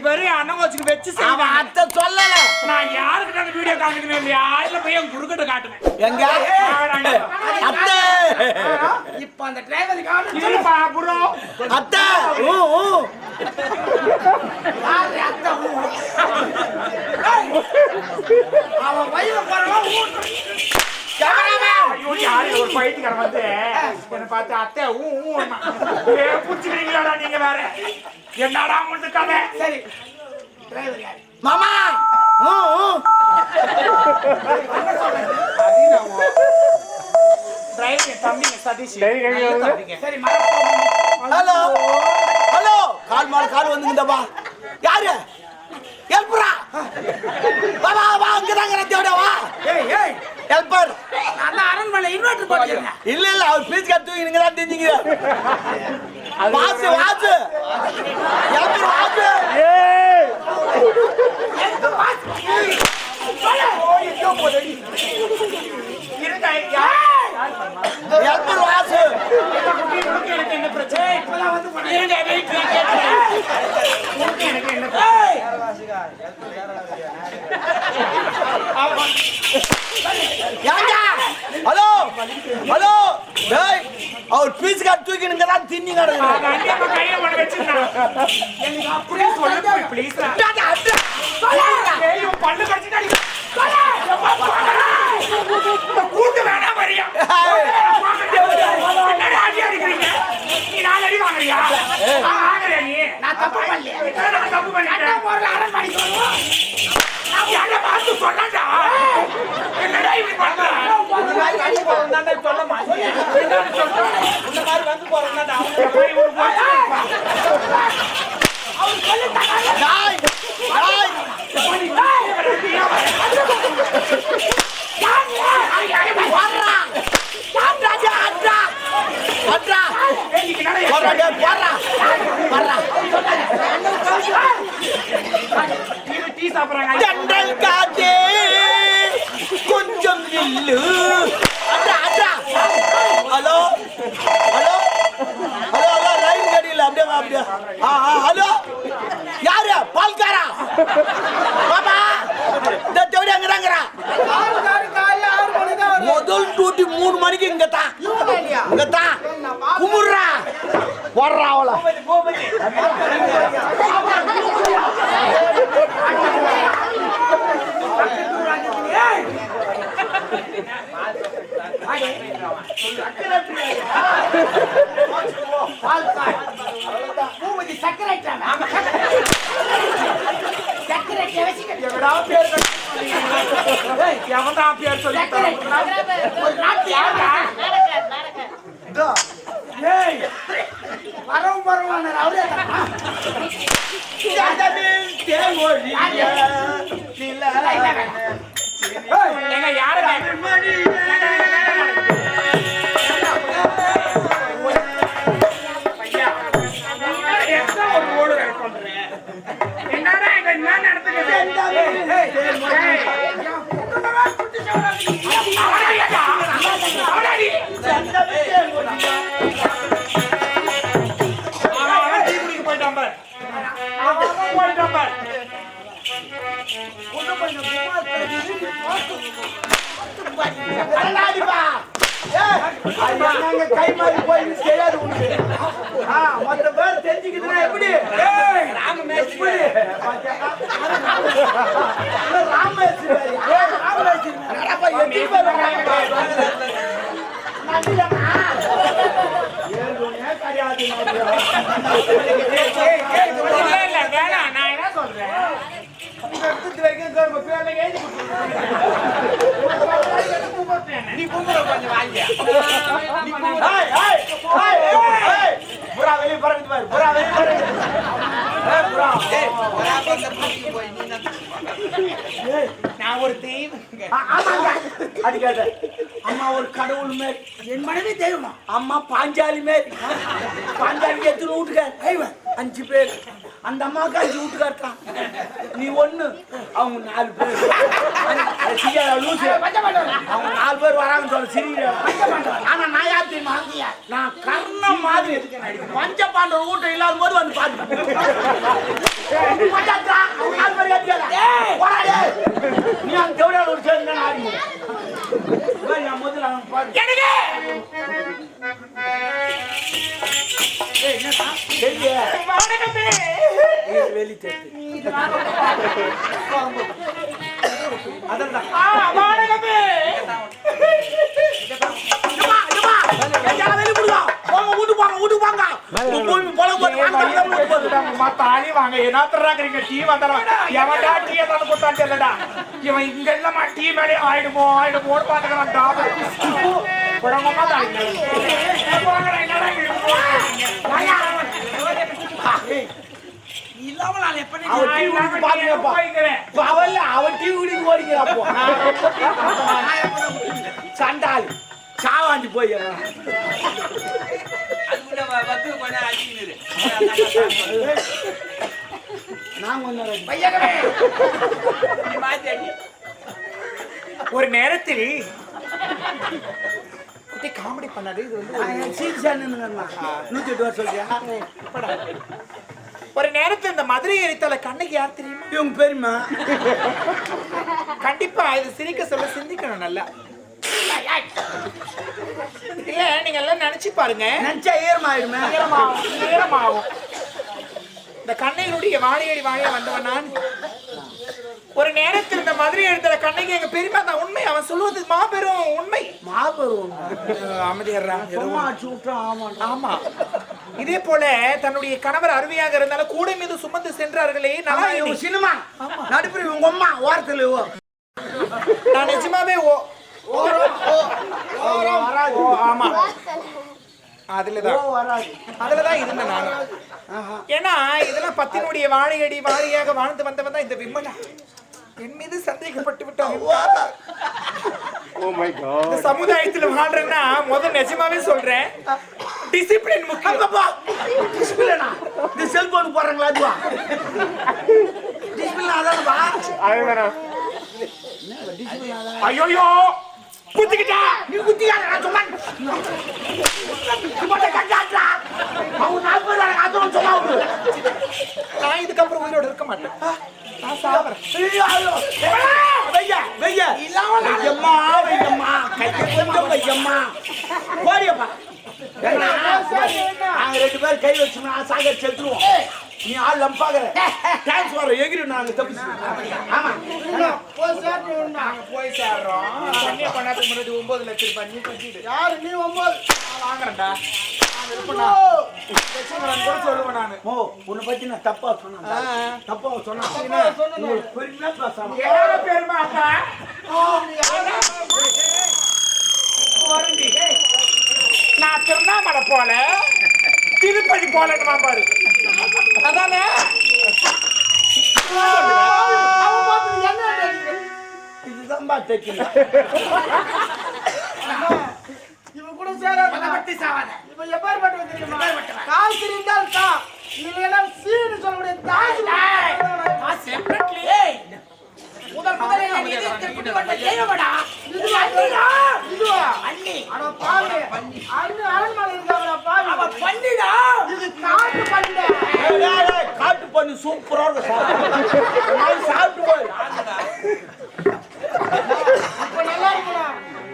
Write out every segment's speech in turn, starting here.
பாரு அண்ணன் கோச்சுக்கு வச்சு செய்வேன். அத்தை சொல்லல. நான் யாருக்கிட்ட அந்த வீடியோ காமிக்கணும் இல்லையா இல்ல போய் என் குறுக்கிட்ட காட்டுவேன். எங்க அத்தை இப்ப அந்த டிரைவர் இருப்பா ப்ரோ. அத்தை அவன் வயிறு போறவன் ஒரு பைத்தியக்காரன் வந்து என்ன பார்த்து அத்தை புடிச்சுக்கிறீங்களாடா நீங்க வேற என்னடா முட்டு கதை. சரி டிரைவர் யாரு? மாமா டிரைவர் தம்பிங்க சதீஷ். சரி ஹலோ ஹலோ கால் மால் கால் வந்துங்கடா. யாரு ஹெல்ப்பரா? வா வா அங்கதாங்க ரத்தியோட வா. ஏய் ஏய் ஹெல்ப்பர் நான் அரண்மனை இன்வெர்டர் போட்டுங்க. இல்ல இல்ல அவர் பீஸ் கட்டு நீங்க தான் தெரிஞ்சீங்க. வாசு வாசு ஹெல்ப்பர் வாசு. ஏய் எங்க வாசு ஓய் எங்க போறீ இருங்க ஹெல்ப்பர் வாசு. எனக்கு என்ன பிரச்சனை? இப்பதான் வந்து போறேன். இருங்க வெயிட் கேட்கிறேன். எனக்கு என்ன பிரச்சனை? யாங்க ஹலோ ஹலோ டேய் அவர் பீஸ் கட்டு தூக்கினுங்க தான் தின்னி கடங்க. அங்க நம்ம கையில ஒண்ணு வெச்சிருந்தா எனக்கு அப்படியே சொல்லு ப்ளீஸ். ஏய் பல்லு கடிச்சிட்டாடி. கூட்டு வேணா வரியா? என்னடா அடி அடிக்கிறீங்க? நீ நாலு அடி வாங்குறியா? ஆகறே நீ. நான் தப்பு பண்ணல. நான் தப்பு பண்ணிட்டேன். அண்ணா போறல அரண்மனைக்கு வருவோம். நான் யாரை பார்த்து சொன்னடா? என்னடா இப்படி பண்ற? இந்த மாதிரி அடி போறேன்னா சொல்ல மாட்டீங்க. என்ன சொல்ற? இந்த மாதிரி வந்து போறேன்னா போய் ஒரு போச்சு. அவர் சொல்லிட்டாங்க. டாய் டாய் ஜண்டல் காத்தே கொஞ்சம் நில்லு. Hello hello hello hello line கடியில் அப்படியே அப்படியே. ஹலோ யாரு பால்காரா? பாபா இந்த தேடி அங்கதாங்கிறா. முதல் டூட்டி 3 மணிக்கு இங்கத்தான் இங்கத்தான் குமுறா வர்றா அவள. வரவும் வரவான அவரே என்னடா என்ன நடத்துக்கு? கை மாறி போய் தெரியாது உனக்கு. மற்ற பேர் தெரிஞ்சுக்குதுன்னா எப்படி? வேணாம் நான் என்ன சொல்றேன் நீ கும்புற கொஞ்சம் வாங்க. வெளியே பறந்து பாரு. புறா வெளியே பறந்து. நான் ஒரு தெய்வம். அடிக்காத. அம்மா ஒரு கடவுள் மேல். என் மனைவி தெய்வமா? அம்மா பாஞ்சாலி மேல். பாஞ்சாலி எத்தனை வீட்டுக்கார்? 5 பேர். அந்த அம்மாவுக்கு 5 வீட்டுக்கார் இருக்கான். நீ 1 அவங்க 4 பேர். அவங்க 4 பேர் வராங்கன்னு சொல்ல சிரிங்க. ஆனா நான் யார் தெரியுமா? நான் கர்ணம் மாதிரி பஞ்ச பாண்டவர் வீட்டை இல்லாத போது வந்து பாத்து வாடகமே வெளி தெரியுது அதான் வாடகமே தாலி வாங்க என்ன டீ வந்தாலும் எவன்டா டீ தந்து கொடுத்தான்னு தெரியலடா இவன் இங்க இல்லமா டீ மேலே ஆயிடுமோ பாத்துக்கிறான் சண்டாளி சாவாண்டி போய் ஒரு நேரத்தில் காமெடி பண்ணாது இது வந்து 108 வருஷம் சொல்றியா ஒரு நேரத்தில் இந்த மதுரை எரித்தல கண்ணுக்கு யார் தெரியுமா இவங்க பெருமா கண்டிப்பா இது சிரிக்க சொல்ல சிந்திக்கணும் நல்லா இல்ல நீங்க எல்லாம் நினைச்சு பாருங்க நினைச்சா ஈரமாயிடுமே ஈரமாகும் இந்த கண்ணைகளுடைய வாழையடி வாழையா வந்தவன் நான் ஒரு நேரத்தில் இந்த மதுரை எடுத்த கண்ணைக்கு எங்க பெரியமா தான் உண்மை அவன் சொல்லுவது மாபெரும் உண்மை மாபெரும் அமைதியர்றா ஆமா இதே போல தன்னுடைய கணவர் அருமையாக இருந்தாலும் கூடை மீது சுமந்து சென்றார்களே நல்லா சினிமா நடுப்புற உங்க அம்மா ஓரத்துல நான் நிஜமாவே ஆமா அதுலதான் இருந்தேன் நானும் ஏன்னா இதெல்லாம் பத்தினுடைய வாழையடி வாழையாக வாழ்ந்து வந்தவன் தான் இந்த விமலா என் மீது சந்தேகப்பட்டு விட்டான் சமுதாயத்தில் வாழ்றேன்னா முதல் நிஜமாவே சொல்றேன் டிசிப்ளின் முக்கியம் இந்த செல்போன் போடுறாங்களா அதுவா டிசிப்ளின் அதான் ஐயோ குத்திக்கிட்டா நீ குத்தியா சும்மா நான் இதுக்கப்புறம் உயிரோடு இருக்க மாட்டேன் நான் சாவறேன் ரெண்டு பேரும் கை வச்சு சாக செலுத்துருவோம் நீ ஆள் நம்பாகிற டான்ஸ் வர எகிரி நாங்க தப்பிச்சு ஆமா போய் சேர்றோம் பண்ணி பண்ணாதுக்கு முன்னாடி 9 லட்சம் ரூபாய் நீ கட்டிடு யாரு நீ 9 வாங்குறேன்டா சொல்லுவேன் நானு உன்னை பத்தி நான் தப்பா சொன்னேன் தப்பா சொன்னா பெருமையா பேசாம பெருமா அக்கா நான் திருவண்ணாமலை போல திருப்பதி போலன்னு பாரு அதானே இதுதான் தைக்கல இவன் கூட சேராத இவன் எப்பேற்பட்டவன் தெரியுமா காசு இருந்தால் கா இல்லைன்னா சீனு சொல்லக்கூடிய தாசு முதல் முதல்ல நீ திருப்பி வந்த தெய்வமடா இதுவா அண்ணி அட பாவி அண்ணி அரண்மனை இருக்காங்கடா பாவி அவ பண்ணிடா இது காட்டு பண்ணிடா டேய் காட்டு பண்ணி சூப்பரா இருக்கு நான் சாப்பிட்டு போய் இப்ப நல்லா இருக்குடா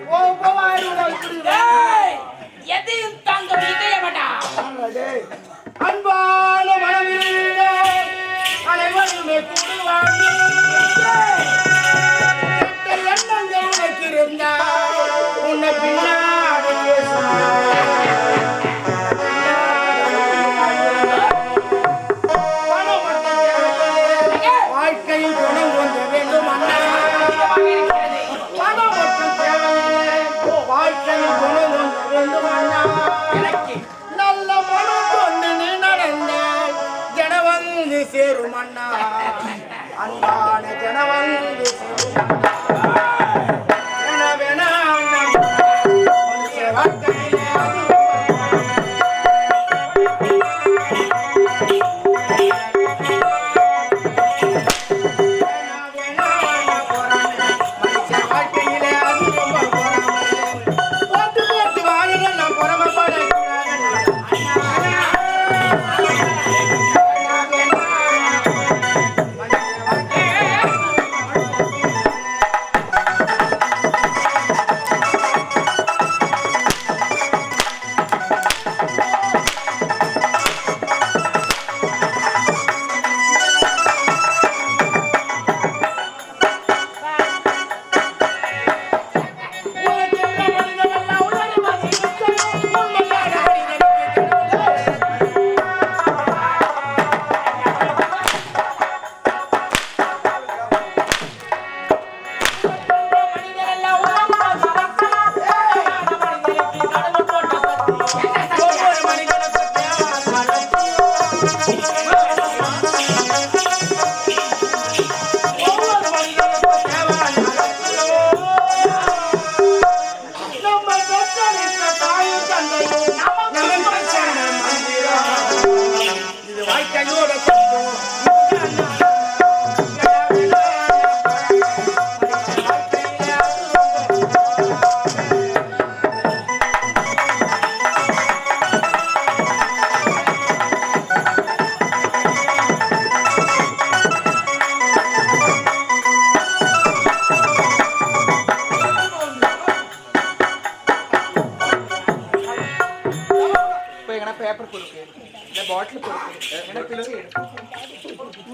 போவ ஆயிடுடா டேய் எதையும் தாங்க இதயமடா டேய் அன்பான மனமே அனைவருமே கூடுவாங்க எண்ணங்கள் உனக்கு இருந்தா உன்னை பின்னாடி வாழ்க்கையில் குணம் கொண்டு வேண்டும் அண்ணா பணம் மட்டும் தேவையில்லை வாழ்க்கையில் குணம் கொண்டு வேண்டும் அண்ணா நல்ல மனம் கொண்டு நீ நடந்தால் ஜனவந்து சேரும் அண்ணா அன்பான ஜனவந்து சேரும்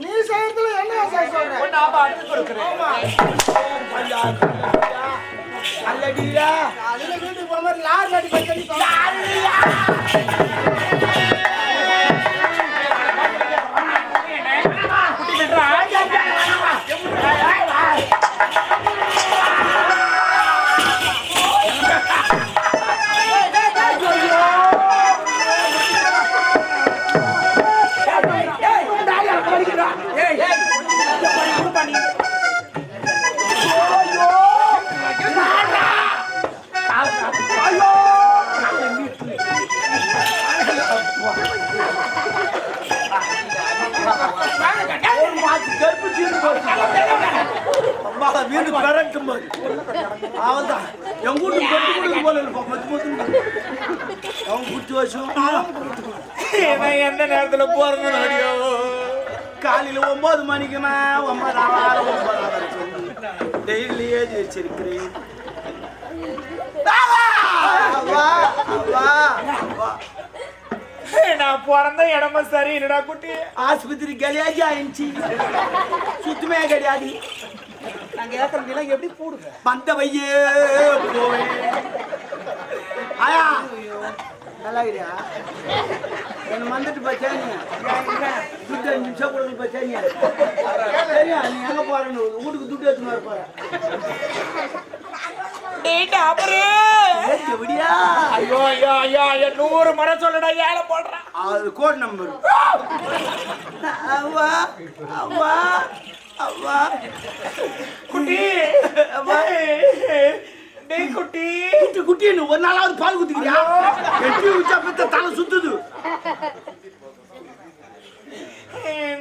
நீ செய்யறதுல என்ன சொல்ற நாம அடுத்து கொடுக்குறேன் அல்லடியா அதுல வீட்டுக்கு போகும்போது லாரி அடி பண்ணி வீடு பெறட்டும் அவன்தான் என் வீட்டு கொட்டு போல இருப்பான் அவன் குட்டி வச்சோம் எந்த நேரத்துல போறதுன்னு அடியோ காலையில 9 மணிக்குமா 9 டெய்லியே ஜெயிச்சிருக்கிறேன் நான் பிறந்த இடமா சரி இல்லடா குட்டி ஆஸ்பத்திரி கலியாஜி ஆயிடுச்சு சுத்தமே கிடையாது நாங்க ஏக்கறதுலாம் எப்படி போடுங்க வந்த வையே போவேன் ஆயா நல்லா இல்லையா என்ன வந்துட்டு பச்சாங்க துட்டு 5 நிமிஷம் கொடுத்து பச்சாங்க சரியா நீ எங்க போறேன்னு வீட்டுக்கு துட்டு எடுத்துன்னு வர போற எப்படியா ஐயோ ஐயோ ஐயோ ஐயோ 100 முறை சொல்லடா ஏழை போடுறான் அது கோட் நம்பர் அவ்வா அவ்வா அவ்வா குட்டி டேய் குட்டி குட்டி குட்டி ஒரு நாளாவது பால் குத்திக்கிறியா எட்டி உச்சா பத்த தலை சுத்துது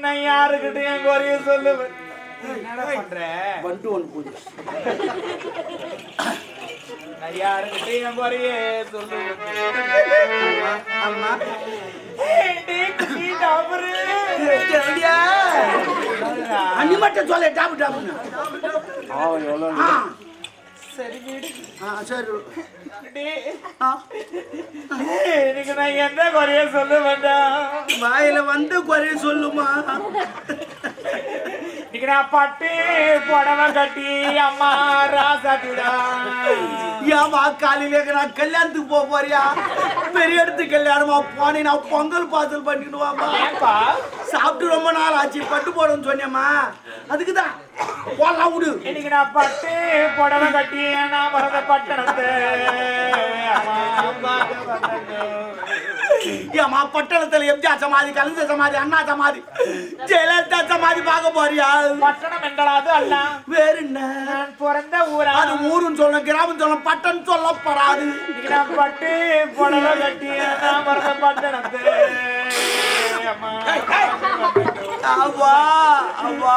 நான் யாருக்கிட்ட என் குறைய சொல்லுவேன் என்னடா பண்ற வண்டு ஒன்று போகுது நான் யாருக்கிட்ட என் குறைய சொல்லுவேன் அம்மா டேய் குட்டி டாபரு எப்படியா அண்ணி மட்டும் சொல்ல டாபு டாபுன்னு சரி வீடு சரி எனக்கு நான் எந்த குறைய சொல்ல வேண்டாம் வாயில வந்து குறைய சொல்லுமா இன்னைக்கு நான் பட்டு புடவை கட்டி அம்மா ராசாட்டுடா ஏமா காலையில நான் கல்யாணத்துக்கு போக போறியா பெரிய இடத்துக்கு கல்யாணமா போனே நான் பொங்கல் பாசல் பண்ணிடுவாமா ஏப்பா சாப்பிட்டு ரொம்ப நாள் ஆச்சு பட்டு போடணும்னு சொன்னேம்மா அதுக்குதான் போடலாம் விடு இன்னைக்கு நான் பட்டு புடவை கட்டி நான் வரத பட்டணத்து ஏமா பட்டணத்துல எம்ஜிஆர் சமாதி கலைஞர் சமாதி அண்ணா சமாதி ஜெயலலிதா சமாதி பார்க்க போறியா பட்டணம் என்றாது அல்ல வேற என்ன நான் பிறந்த ஊரா அது ஊருன்னு சொல்லணும் கிராமம் சொல்லணும் பட்டன் சொல்லப்படாது இன்னைக்கு நான் பட்டு புடவை கட்டி நான் வரத பட்டணத்து அவ்வா அவ்வா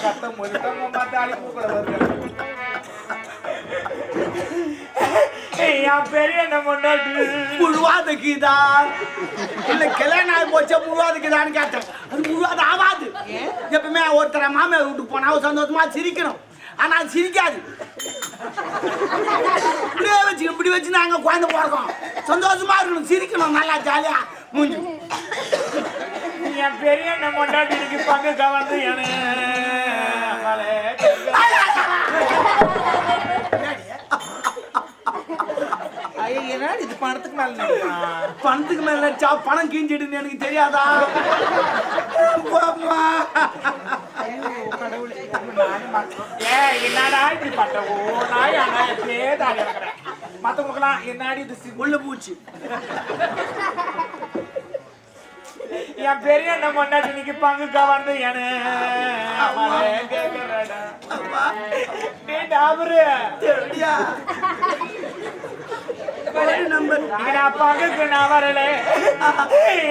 சத்தம் முழுக்க பார்த்தாலே பூக்களை வருது என் பெரிய என்ன முன்னாடி முழுவாதுக்குதா இல்ல கல்யாணம் ஆகி போச்சா முழுவாதுக்குதான்னு கேட்டேன் அது முழுவாது ஆகாது எப்பவுமே ஒருத்தர மாமியார் வீட்டுக்கு போனா அவ சந்தோஷமா சிரிக்கணும் ஆனா அது சிரிக்காது இப்படி வச்சு நாங்க குழந்தை பிறக்கோம் சந்தோஷமா இருக்கணும் சிரிக்கணும் நல்லா ஜாலியா மூஞ்சி என் பெரிய என்ன முன்னாடி இன்னைக்கு பங்கு கவர்ந்து இது பணத்துக்கு மேல பணத்துக்கு மேல நடிச்சா பணம் கீஞ்சிடுன்னு எனக்கு தெரியாதா என்னடா இப்படி பண்றவோ நாய் ஆனா எப்படியே மத்தவங்களுக்கெல்லாம் என்னடி இது உள்ள பூச்சி என் பெரிய என்ன முன்னாடி இன்னைக்கு பங்கு கவர்ந்து நான் பங்குக்கு நான் வரல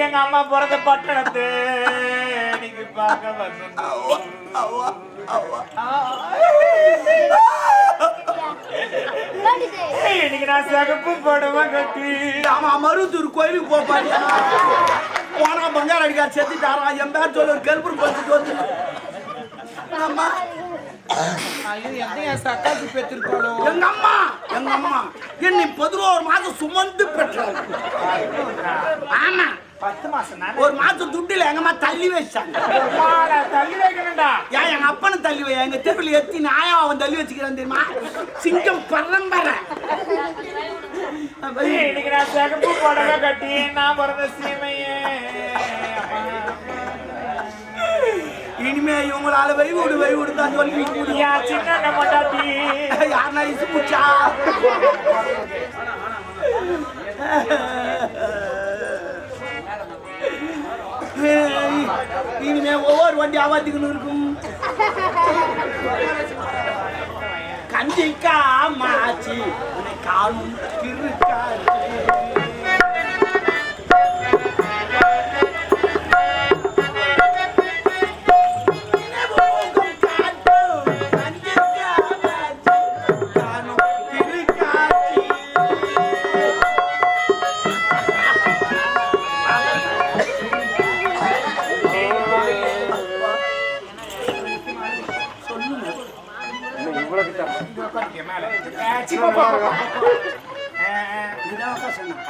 எங்க அம்மா பிறந்த பட்டணத்து இன்னைக்கு பார்க்க வந்தேன் இன்னைக்கு நான் சிகப்பு போடுவேன் கட்டி ஆமா மருத்தூர் கோயிலுக்கு போப்பாங்க போனா பங்கார அடிக்கார் செத்துட்டாரா என் பேர் சொல்ல ஒரு கருப்பூர் பச்சுட்டு வந்து அம்மா சக்காத்து பெற்றிருக்கோம் எங்க அம்மா என்னை 11 மாதம் சுமந்து பெற்றாள் ஆமா 10 மாசம் ஒரு மாசம் துட்டில எங்க அம்மா தள்ளி வச்சாங்க தள்ளி ஜீப்பில் எத்தி நாயா அவன் தள்ளி வச்சுக்கிறான் தெரியுமா? சிங்கம் பரம்பரை. இன்னைக்கு நான் சிகப்பு புடவை கட்டி நான் பிறந்த சீமையே. இனிமே இவங்களால வை விடு தான் சொல்லி சின்ன மட்டாட்டி யாருனா இசு முச்சா. இனிமே ஒவ்வொரு வண்டி ஆவாத்துக்கணும் இருக்கும். கஞ்சிக்கா மாச்சி காலும் திருக்காரு.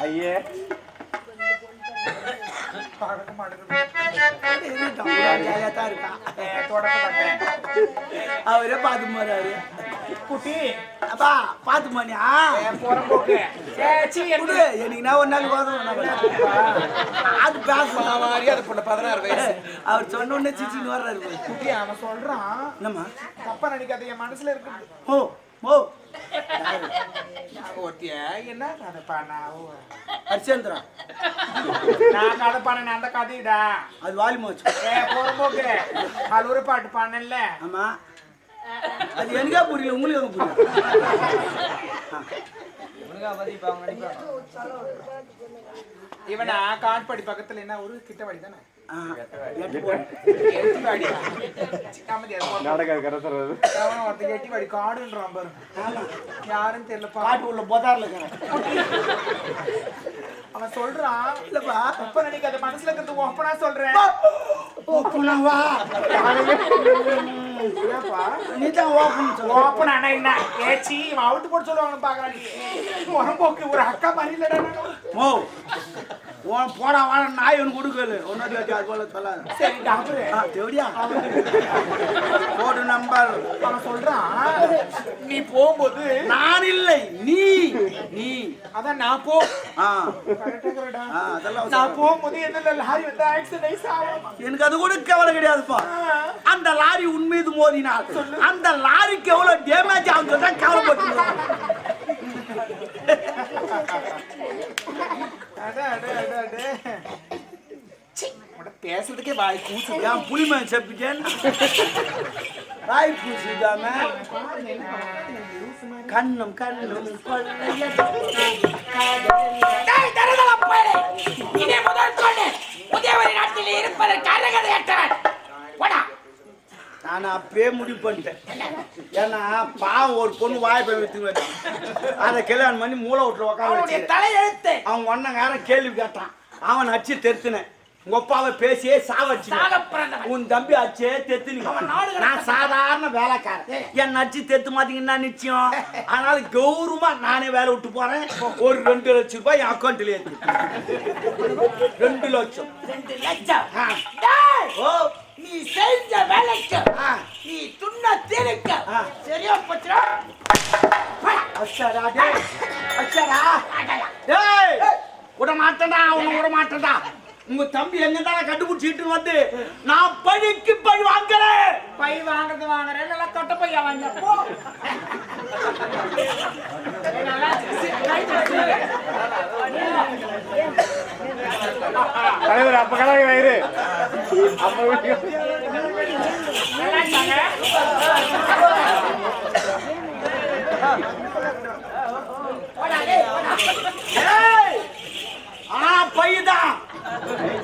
ஐயே அவரே பாத்து போறாரு. குட்டி அப்பா பாத்து போனியா? போறம்போக்கு எனக்கு நான் ஒரு நாள் அது மரியாதை பண்ண 16 வயசு. அவர் சொன்ன உடனே சிச்சின்னு வர்றாரு. குட்டி அவன் சொல்றான் என்னம்மா தப்பா நினைக்காத, என் மனசுல இருக்கு. ஓ ஓ ஓட்டிய என்ன கதை பானா? ஹரிச்சந்திரா நான் கதை பானேன் அந்த கதைடா. அது வாலி மோச்சு. போறம்போக்கு அது ஒரு பாட்டு பானல்ல. ஆமா அது எனக்கே புரியல, உங்களுக்கு புரியல. இவனா காட்பாடி பக்கத்துல என்ன ஒரு கிட்டவாடி தானே? எட்டிவாடி காடுன்றான் பாரு. யாருன்னு தெரியல, பாட்டு உள்ள போதார்ல அவன் சொல்றான். இல்லப்பா அப்ப நினைக்காத, மனசுல இருக்கிறது ஒப்பனா சொல்றேன். ஓப்பனா என்ன ஏச்சி அவுட்டு போட்டு சொல்லுவாங்கன்னு பாக்குறாங்க. உடம்போக்கு ஒரு அக்கா மாதிரி இல்லடா. போடா வாழ நாய் ஒன்று கொடுக்கல ஒன்னு அது போல சொல்லாது. சரி டாக்டர் தேவடியா போடு நம்பர். அவன் சொல்றான் நீ போகும்போது நான் இல்லை நீ நீ அதான் நான் போ. அதெல்லாம் நான் போகும்போது என்ன லாரி வந்து ஆக்சிடென்ட் ஆகும். எனக்கு அது கூட கவலை கிடையாதுப்பா. அந்த லாரி உண்மைது மோதினால் அந்த லாரிக்கு எவ்வளவு டேமேஜ் ஆகும் தான் கவலைப்பட்டு. பேசுறதுக்கே வாய் பூசு. என் புளிமன் செப்பிட்டேன் வாய் பூசிக்காம கண்ணும் கண்ணும் நான் அப்பயே முடிவு பண்ணிட்டேன். ஏன்னா பாவம் ஒரு பொண்ணு வாய்ப்பை வித்து அதை கல்யாணம் பண்ணி மூளை விட்டுல உட்காந்து தலையெழுத்து அவன் ஒன்னங்காரன் கேள்வி கேட்டான். அவன் அச்சு தெத்துனேன். உங்க அப்பாவை பேசியே சாவச்சு. உன் தம்பி அச்சே தெத்து. நான் சாதாரண வேலைக்காரன், என் அச்சு தெத்து மாட்டீங்கன்னா நிச்சயம். அதனால கௌரவமா நானே வேலை விட்டு போறேன். ஒரு 2 லட்சம் ரூபாய் என் அக்கௌண்ட்ல ஏத்து. 2 லட்சம். 2 லட்சம். ஓ நீ செஞ்ச வேலைக்கு நீ துண்ண தீருக்கு சரியா போச்சுடா. அச்சடா டேய் அச்சடா டேய் விட மாட்டேன்டா, அவனை விட மாட்டேன்டா. உங்க தம்பி எங்க தான் கண்டுபிடிச்சிட்டு வந்து நான் பழிக்கு பழி வாங்குறேன். பை வாங்குறேன் நல்லா தொட்ட பையா வாங்க போ. தலைவர் அப்ப கலவை வயிறு ஆனா பையதான்,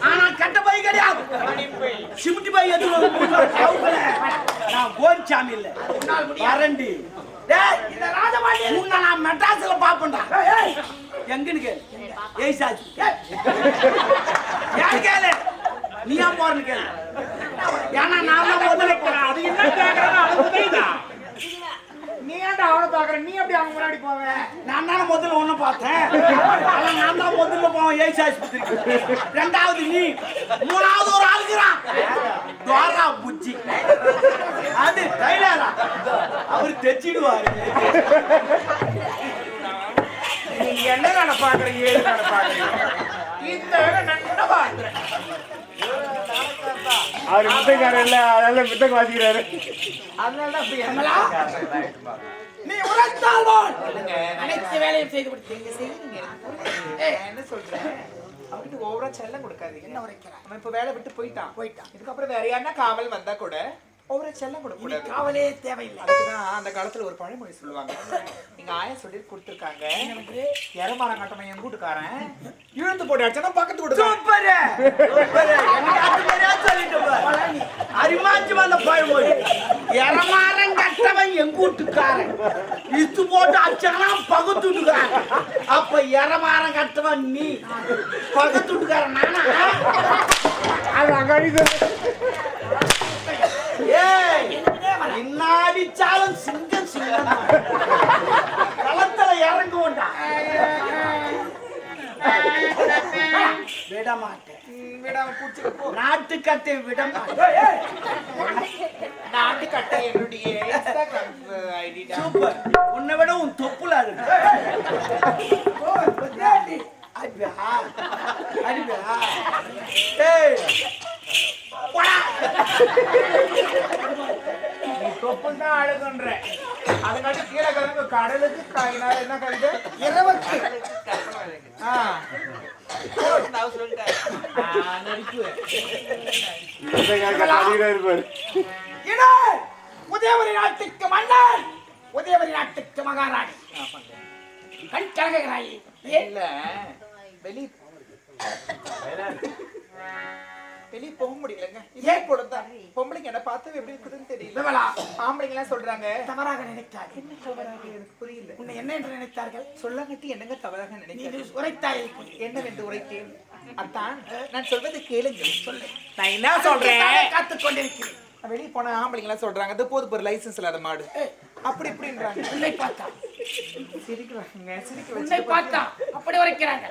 ஆனா கட்ட பை கிடையாது. சிமிட்டி பை எடுத்து நான் கோன்சாமி இல்ல வரண்டி. இந்த ராஜபாண்டி உன்னை நான் மெட்ராஸ்ல பாப்பேன்டா. எங்கன்னு கேளு. ஏய் சாச்சி யாரு கேளு, நீ ஏன் போறன்னு கேளு. ஏன்னா நான் தான் முதல்ல போறேன். அது என்ன கேட்கறேன்னு அதுதான். நீ ஏன்டா அவனை பாக்குற? நீ எப்படி அவங்க முன்னாடி போவ? நான் தானே முதல்ல ஒண்ணு பார்த்தேன். நான் தான் முதல்ல போவேன் ஏசி ஆஸ்பத்திரிக்கு. 2வது நீ, 3வது ஒரு ஆளுக்குறான் துவாரா புச்சி. அது டைலரா அவரு தைச்சிடுவாரு. நீங்க என்ன வேலை பாக்குறீங்க ஏது வேலை பாக்குறீங்க இந்த வேலை நல்லா பாக்குறேன் அவர் மித்தக்காரர் இல்ல அதனால மித்தக்கு வாசிக்கிறாரு. அதனாலதான் அப்படி கமலா, நீ உரைத்தால் போல் அனைத்து வேலையும் செய்து கொடுத்தீங்க. என்ன சொல்றேன் அவனுக்கு ஓவரா செல்லம் கொடுக்காதீங்க. என்ன உரைக்கிறாய்? அவன் இப்ப வேலை விட்டு போயிட்டான். இதுக்கப்புறம் வேற யாருன்னா காவல் வந்தா கூட ஓவரா செல்லம் கொடுக்க இனி கூடாது. காவலே தேவையில்லை. அதுக்குதான் அந்த காலத்துல ஒரு பழமொழி சொல்லுவாங்க. நீங்க ஆயா சொல்லி கொடுத்துருக்காங்க. இறமாரம் கட்டணம் என் கூட்டுக்காரன் இழுந்து போட்டு அடிச்சா பக்கத்து கொடுக்க சூப்பர் சூப்பர். எனக்கு அது மாதிரியா சொல்லிட்டு பாரு. அரிமாச்சு வந்த பழமொழி. எரமாரம் கட்டவன் எங்க வீட்டுக்காரன் இத்து போட்டு அச்சனா பக்கத்து வீட்டுக்காரன். அப்ப எரமாரம் கட்டவன் நீ பக்கத்து வீட்டுக்காரன் நானா? அது அங்காடி ஏய் இன்னாடிச்சாலும் சிங்கம் சிங்கம் களத்துல இறங்குவோண்டா. விட மாட்டேன். விடாம பூச்சிக்க போ. நாட்டுக்கட்டை விட மாட்டேன். நாட்டு கட்டை என்னுடைய இன்ஸ்டாகிராம் ஐடி தான். சூப்பர். உன்னை விட உன் தொப்புல இருக்கு. அடிப்பா அடிப்பா. ஏய் நீ தொப்புள் தான் அழகுன்ற அதுக்காட்டி கீழே கிழங்கு கடலுக்கு காயினா என்ன கழுது இரவுக்கு நடிப்பு இருப்பாரு. இடு உதயவரி நாட்டுக்கு மன்னர், உதயவரி நாட்டுக்கு மகாராணி. கண் கலகிறாயே. இல்ல வெளியே போக முடியலங்க. ஏன் போலதான் பொம்பளைங்க என்ன பார்த்து எப்படி இருக்குதுன்னு தெரியல. விமலா, ஆம்பளைங்க எல்லாம் சொல்றாங்க தவறாக நினைத்தார்கள். என்ன தவறாக எனக்கு புரியல. உன்னை என்ன என்று நினைத்தார்கள்? சொல்லங்கட்டி என்னங்க தவறாக நீ நினைக்கிறேன். உரைத்தாய். என்னவென்று உரைத்தேன்? அத்தான் நான் சொல்வதை கேளுங்க. சொல்லு. நான் என்ன சொல்றேன்? காத்துக் கொண்டிருக்கிறேன். வெளியே போன ஆம்பளைங்க எல்லாம் சொல்றாங்க அது போது ஒரு லைசன்ஸ் இல்லாத மாடு அப்படி இப்படின்றாங்க. உன்னை பார்த்தா சிரிக்கிறாங்க சிரிக்க உன்னை பார்த்தா அப்படி உரைக்கிறாங்க.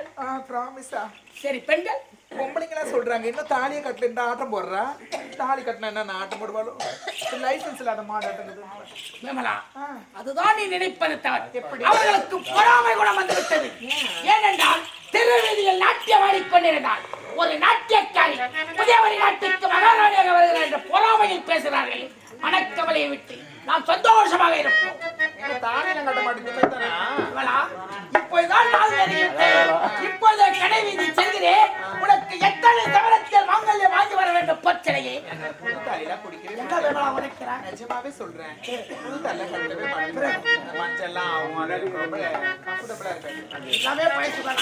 ப்ராமிஸா. சரி, பெண்கள் பொம்பளைங்க எல்லாம் சொல்றாங்க இன்னும் தாலியை கட்டல இந்த ஆட்டம் போடுறா. தாலி கட்டினா என்ன ஆட்டம் போடுவாலும் லைசன்ஸ் இல்லாத மாடு ஆட்டங்குது. விமலா, அதுதான் நீ நினைப்பது தவறு. அவர்களுக்கு பொறாமை குணம் வந்து விட்டது. ஏனென்றால் திருவீதியில் நாட்டியம் ஆடிக்கொண்டிருந்தால் ஒரு நாட்டியக்காரி உதயவரி நாட்டுக்கு மகாராணியாக வருகிறார் என்ற பொறாமையில் பேசுகிறார்கள். மனக்கவலையை விட்டு நாம் சந்தோஷமாக இருப்போம். தாலியெல்லாம் கட்ட மாட்டேங்குது. விமலா, இப்போதுதான் நாள் நெருங்கிவிட்டது. இப்போது கடை வீதி செல்கிறேன். உனக்கு எத்தனை சவரத்தில் மாங்கல்யம் வாங்கி வர வேண்டும் பிரச்சனையே. புது தாலியெல்லாம் குடிக்கிறேன். எங்க விமலா உரைக்கிறார்? நிஜமாவே சொல்றேன். புது தாலியெல்லாம் கட்டவே மாட்டேன். மஞ்சள்லாம் ஆகும் அதெல்லாம் ரொம்ப கம்ஃபர்டபுளா இருக்காது. எல்லாமே பழசுதான்.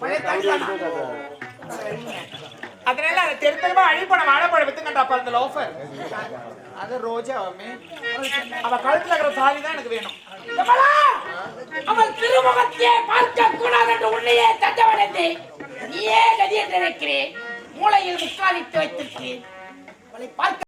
பழைய தாலிதான். அதனால அதை தெரிஞ்சமா அழிப்போன வாழைப்பழம் வித்துங்கட்டாப்பா அந்த லோஃபர் அது ரோஜாவுமே அவ கழுத்துல இருக்கிற தாலி தான் எனக்கு வேணும். விமலா, அவள் திருமுகத்தையே பார்க்க கூடாது என்று உன்னையே தட்டவடைந்து நீயே கதி என்று நினைக்கிறேன். மூளையில் முக்காலிட்டு வைத்திருக்கிறேன். அவளை பார்க்க